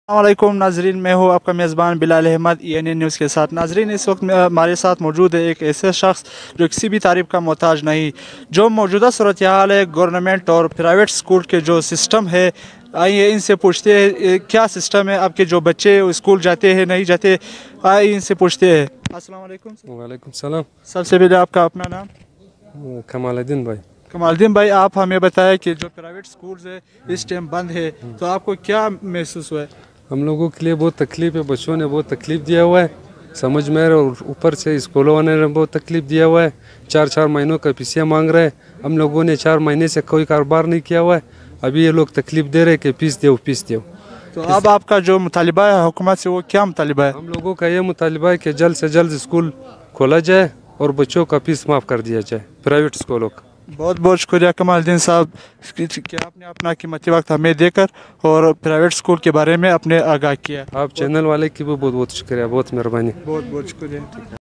अस्सलामुअलैकुम नाजरीन, मैं हूँ आपका मेज़बान बिलाल अहमद ENN न्यूज़ के साथ। नाजरीन, इस वक्त हमारे साथ मौजूद है एक ऐसे शख्स जो किसी भी तारीफ का मोहताज नहीं। जो मौजूदा सूरत हाल है गवर्नमेंट और प्राइवेट स्कूल के जो सिस्टम है, आइए इनसे पूछते हैं क्या सिस्टम है। आपके जो बच्चे स्कूल जाते हैं नहीं जाते, आइए इनसे पूछते हैं। अस्सलामुअलैकुम। वालेकुम सलाम। सबसे पहले आपका अपना नाम? कमालुद्दीन भाई। कमालुद्दीन भाई, आप हमें बताएं कि जो प्राइवेट स्कूल्स है इस टाइम बंद है, तो आपको क्या महसूस हुआ है? हम लोगों के लिए बहुत तकलीफ है, बच्चों ने बहुत तकलीफ दिया हुआ है समझ में, और ऊपर से स्कूलों वाले ने बहुत तकलीफ दिया हुआ है। 4-4 महीनों का फीसियाँ मांग रहे हैं। हम लोगों ने 4 महीने से कोई कारोबार नहीं किया हुआ है, अभी ये लोग तकलीफ दे रहे हैं कि फीस दो। तो अब आपका जो मुतालिबा है हुकूमत से, वो क्या मुतालिबा है? हम लोगों का ये मुतालिबा है कि जल्द से जल्द स्कूल खोला जाए और बच्चों का फीस माफ़ कर दिया जाए प्राइवेट स्कूलों का। बहुत बहुत शुक्रिया कमालुद्दीन साहब कि आपने अपना कीमती वक्त हमें देकर और प्राइवेट स्कूल के बारे में अपने आगाह किया। आप चैनल वाले की भी बहुत बहुत शुक्रिया, बहुत मेहरबानी। बहुत बहुत शुक्रिया।